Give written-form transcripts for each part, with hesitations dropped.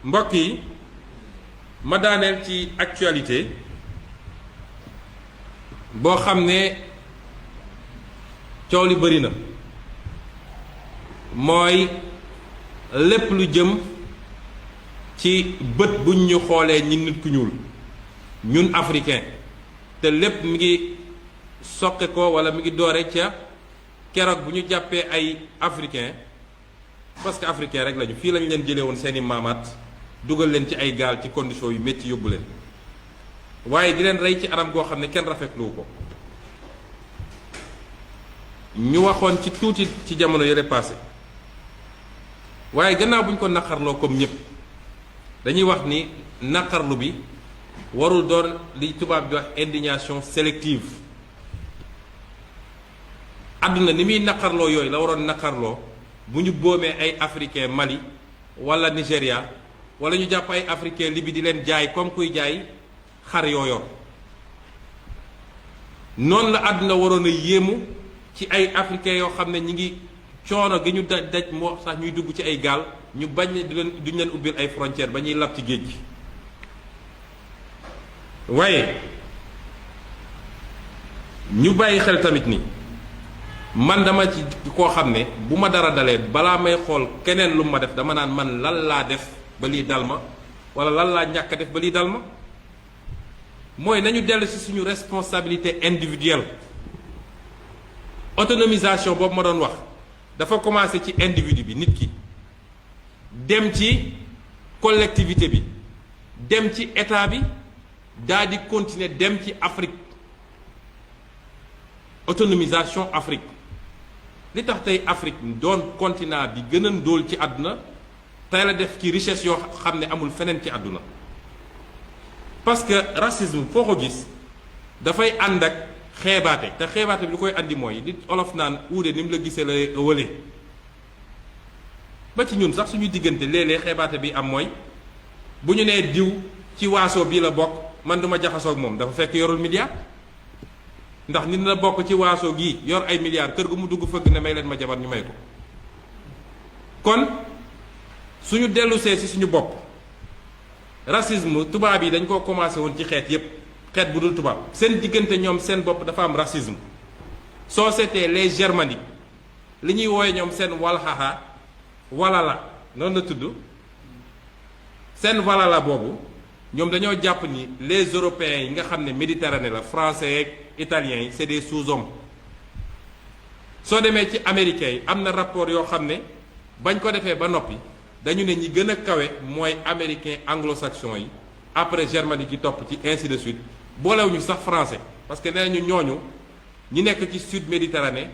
mbokk yi ma daaneel ci actualité boo xam ne coow li bëri na mooy lépp lu jëm ci bët buñ ñu xoolee ñi nit ku ñuul ñun africain te lépp mi ngi soqe ko wala mi ngi doore ca keroog bu ñu jàppee ay africain parce que africain rek lañu fii lañ leen jëlee woon seeni maamaat dugal leen ci ay gaal ci condition yu métti yóbbu leen waaye di leen rey ci anam goo xam ne kenn rafetluwu ko ñu waxoon ci tuuti ci jamono yële passé waaye gannaaw bu ñu ko naqarloo comme ñëpp dañuy wax ni naqarlu bi warul doon li tubaab di wax indignation sélective àdduna ni muy naqarloo yooyu la waroon naqarloo bu ñu boomee ay africain Mali wala Nigéria wala ñu jàpp ay africain Libye di leen jaay comme kuy jaay xar yooyoon noonu la àdduna waroon a yéemu ci ay africain yoo xam ne ñi ngi coono gi ñu daj moo sax ñuy dugg ci ay gaal ñu bañ duñ leen ubbil ay frontières ba ñuy lab ci géej gi waaye ñu bàyyi xel tamit ni man dama ci koo xam ne bu ma dara dalee balaa may xool keneen lu ma def dama naan man lan laa def ba lii dal ma wala lan laa ñàkk a def ba lii dal ma mooy nañu dellu ci suñu responsabilité individuelle autonomisation boobu ma doon wax dafa commencé ci individu bi nit ki dem ci collectivité bi dem ci état bi daa di continuer dem ci Afrique autonomisation Afrique li tax tey Afrique doon continent bi gën a ndóol ci àdduna tey la def ci richesse yoo xam ne amul feneen ci àdduna parce que racisme foo ko gis dafay ànd ak xeebaate te xeebaate bi lu koy andi mooy li olof naan uude ni mu la gisee la wële ba ci ñun sax suñu diggante léeg-léeg xeebaate bi am mooy bu ñu nee diw ci waaso bii la bokk man duma jaxasoo ak moom dafa fekk yorul milliard ndax nit na bokk ci waaso gii yor ay milliards kër gu mu dugg fëgg ne may leen ma jabar ñu may ko kon suñu dellusee ci suñu bopp racisme tubaab yi dañ koo commencé woon ci xeet yépp xeet bu dul tubaab seen diggante ñoom seen bopp dafa am racisme soo seetee les germaniques li ñuy wooye ñoom seen walxaxa walala noonu la tudd seen walala boobu ñoom dañoo jàpp ni les européens yi nga xam ne méditerranée la français ak italiens yi c'est des sous-hommes soo demee ci américains yi am na rapport yoo xam ne bañ ko defee ba noppi dañu ne ñi gën a kawe mooy américain anglo-saxon yi après germanique yi topp ci ainsi de suite boolewuñu sax français parce que nee nañu ñooñu ñi nekk ci sud méditerranée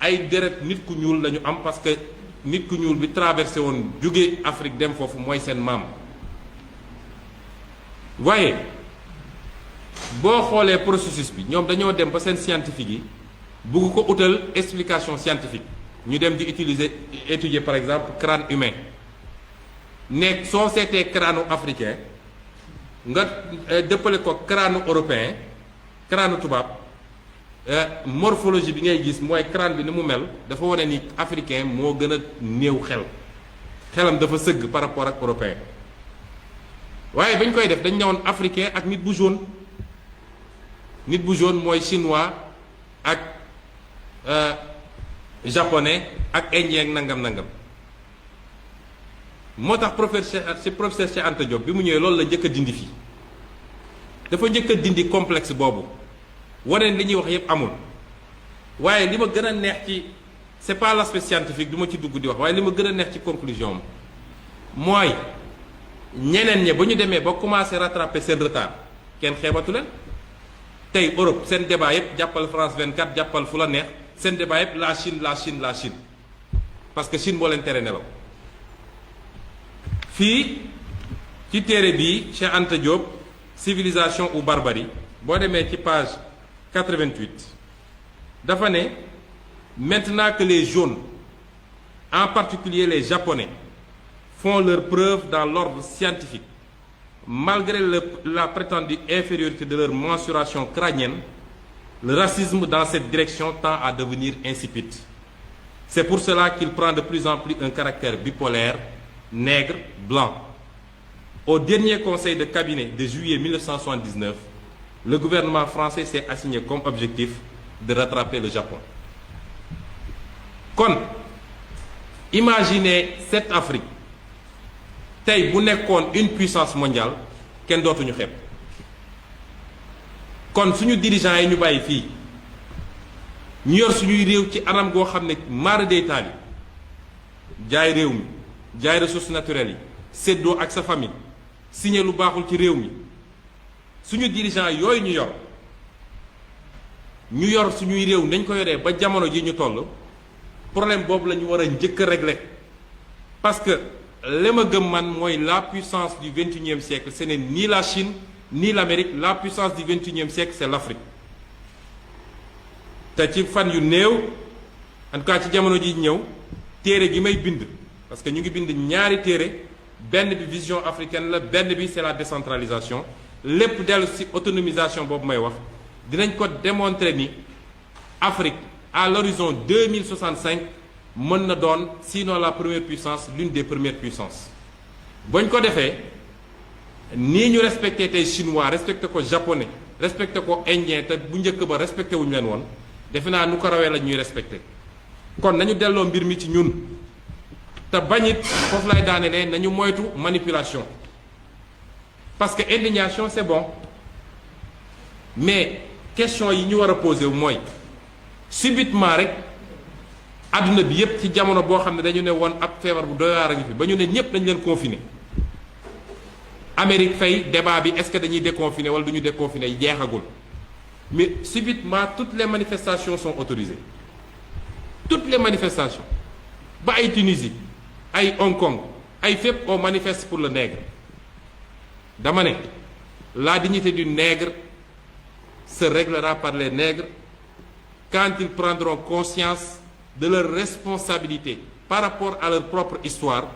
ay deret nit ku ñuul lañu am parce que nit ku ñuul bi traversé woon jóge Afrique dem foofu mooy seen maam waaye boo xoolee processus bi ñoom dañoo dem ba seen scientifique yi bugg ko utal explication scientifique ñu dem di étudier par exemple crâne humain ne soo seetee crâne africain nga dëppale ko crâne européen crâne tubaab morphologie bi ngay gis mooy crâne bi ni mu mel dafa wane ni africain moo gën a néew xelam dafa sëgg par rapport ak européen waaye bañ koy def dañ ñëwoon africain ak nit bu jaune mooy chinois ak japonais ak indien ak nangam moo tax professeur Cheikh Anta Diop bi mu ñëwee loolu la njëkk a dindi fii dafa njëkk a dindi complexe boobu wane li ñuy wax yépp amul waaye li ma gën a neex ci c'est pas l'aspect scientifique du ma ci dugg di wax waaye li ma gën a neex ci conclusion am mooy ñeneen ñe ba ñu demee ba commencé rattraper seen retard kenn xeebatu leen tey Europe seen débat yépp jàppal France 24 jàppal fu la neex seen débat yépp la Chine parce que Chine moo leen tere nelaw fii ci téere bii Cheikh Anta Diop civilisation ou barbarie boo demee ci page 88 dafa ne maintenant que les jaunes en particulier les japonais font leurs preuves dans l'ordre scientifique malgré la prétendue infériorité de leur mensuration crânienne le racisme dans cette direction tend à devenir insipide c'est pour cela qu'il prend de plus en plus un caractère bipolaire nègre blanc Au dernier conseil de cabinet de juillet 1979, le gouvernement français s'est assigné comme objectif de rattraper le Japon. Kon, imaginez cette Afrique tey bu nekkoon une puissance mondiale kenn dootuñu xeeb. Kon suñu dirigeants yi ñu bàyyi fii ñu yor suñuy réew ci anam goo xam ne mara day taali jaay réew mi jaay ressources naturelles yi séddoo ak sa famille signé lu baaxul ci réew mi suñu dirigeants yooyu ñu yor suñuy réew nañ ko yoree ba jamono ji ñu toll problème boobu la ñu war a njëkk a régler parce que li ma gëm man mooy la puissance du XXIe siècle ce n'est ni la Chine ni l'Amérique. La puissance du XXIe siècle c'est l'Afrique. te ci fan yu néew en tout cas ci jamono ji ñëw téere gi may bind parce que ñu ngi bind ñaari téere benn bi vision africaine la benn bi c'est la décentralisation lépp dellu ci autonomisation boobu may wax dinañ ko démontrer ni Afrique à l'horizon 2065 mën na doon sinon la première puissance l'une des premières puissances. bañ ko defee nii ñu respecté tey chinois respecté ko japonais respecté ko indien te bu njëkk ba respecté wuñu leen woon defe naa nu ko rawee la ñuy respecté kon nañu delloo mbir mi ci ñun te bañit foofu lay daanelee nañu moytu manipulation parce que indignation c'est bon mais question yi ñu war a posé wu mooy subitement rek adduna bi yépp ci jamono boo xam ne dañu ne woon ab feebar bu doy waar a ngi fi ba ñu ne ñépp dañu leen confiné Amérique fay débat bi est-ce que dañuy déconfiné wala du ñu déconfiné jeexagul mais subitement toutes les manifestations sont autorisées toutes les manifestations ba ay Tunisie ay Hong Kong ay fépp on manifeste pour le nègre dama ne la dignité du nègre se réglera par les nègres quand ils prendront conscience de leur responsabilité par rapport à leur propre histoire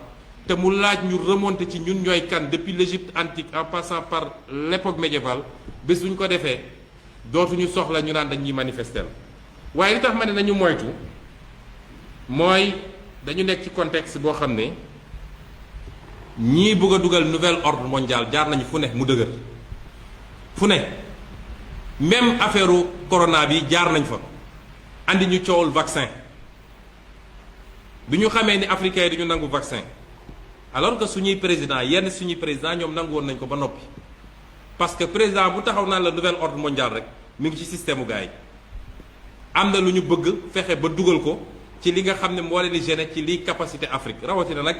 te mu laaj ñu remonter ci ñun ñooy kan depuis l'Égypte antique en passant par l'époque médiévale bés bu ñu ko defee dootuñu soxla ñu naan dañuy manifester waaye li tax ma ne nañu moytu mooy dañu nekk ci contexte boo xam ne ñii bëgg a dugal nouvel ordre mondial jaar nañu fu ne mu dëgër fu ne même affaire corona bi jaar nañ fa andi ñu coowul vaccin bi ñu xamee ni africains yi duñu nangu vaccin alors que suñuy président yenn suñuy président ñoom nangu woon nañ ko ba noppi parce que président bu taxaw naan la nouvel ordre mondial rek mi ngi ci système u gars yi am na lu ñu bëgg fexe ba dugal ko ci li nga xam ne moo leen di gêner ci liy capacité Afrique rawatina nag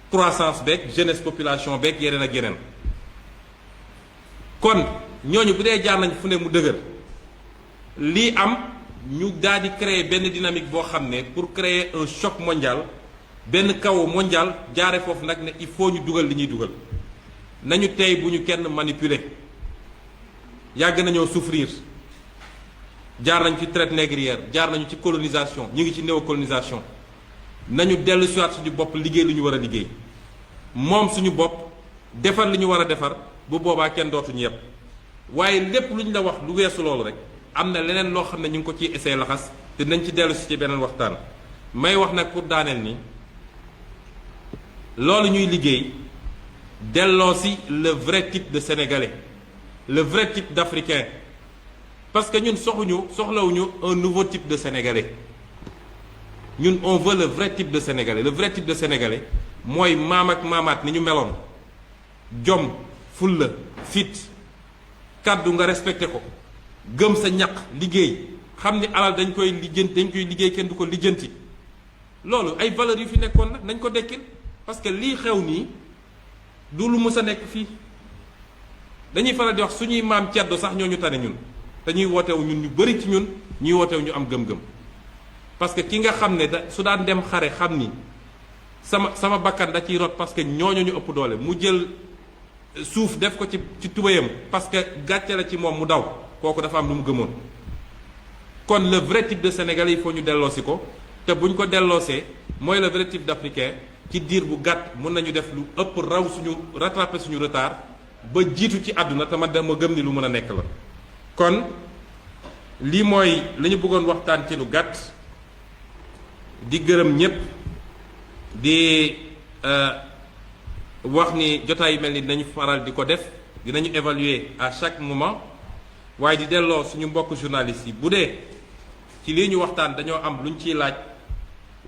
croissance beeg jeunesse population beeg yeneen ak yeneen kon ñooñu bu dee jaar nañ fu ne mu dëgër lii am ñu daal di créer benn dynamique boo xam ne pour créer un choc mondial benn chaos mondial jaare foofu nag ne il faut ñu dugal li ñuy dugal nañu tey bu ñu kenn manipuler yàgg nañoo souffrir jaar nañ ci traite négrière jaar nañu ci colonisation ñu ngi ci néocolonisation nañu dellu siwaat suñu bopp liggéey lu ñu war a liggéey moom suñu bopp defar li ñu war a defar bu boobaa kenn dootuñu yépp waaye lépp lu ñu la wax lu weesu loolu rek am na leneen loo xam ne ñu ngi ko ciy essayé laxas te nañ ci dellu si ci beneen waxtaan may wax nag pour daaneel ni loolu ñuy liggéey delloo si le vrai type de sénégalais le vrai type d'africain parce que ñun soxlawuñu un nouveau type de sénégalais ñun on veut le vrai type de sénégalais le vrai type de sénégalais mooy maam ak maamaat ni ñu meloon jom fulla fit kàddu nga respecté ko gëm sa ñaq liggéey xam ni alal dañ koy liggéey kenn du ko lijjanti loolu ay valeurs yu fi nekkoon nag nañ ko dekkil parce que lii xew nii du lu mës a nekk fii dañuy faral di wax suñuy maam ceddo sax ñoo ñu tane ñun dañuy wootewu ñun ñu bari ci ñun ñuy wootewu ñu am gëm-gëm parce que ki nga xam ne su daan dem xare xam ni sama bakkan da ciy rot parce que ñooñu ñu ëpp doole mu jël suuf def ko ci tubayam parce que gàcce la ci moom mu daw kooku dafa am lu mu gëmoon kon le vrai type de sénégalais il faut ñu delloosi ko te buñ ko delloosee mooy le vrai type d'africain ci diir bu gàtt mën nañu def lu ëpp raw suñu rattraper suñu retard ba jiitu ci àdduna te ma gëm ni lu mën a nekk la kon lii mooy la ñu bëggoon waxtaan ci lu gàtt di gërëm ñépp di wax ni jotaay yu mel ni dinañu faral di ko def dinañu évaluer à chaque moment waaye di delloo suñu mbokk journalistes yi bu dee ci lii ñu waxtaan dañoo am luñ ciy laaj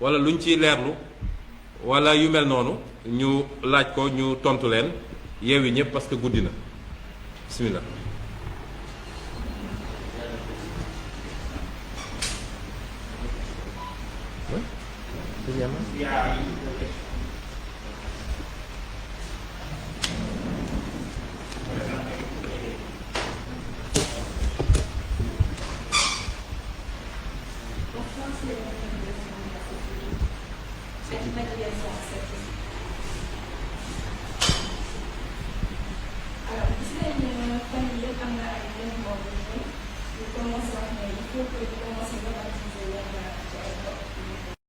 wala luñ ciy leerlu wala yu mel noonu ñu laaj ko ñu tontu leen yeewi ñëpp parce que guddi na bismillah. Alors, gis nañ fan yii yëpp am na ay yenn mbokk yu commencé wax ne il faut que ñu commencé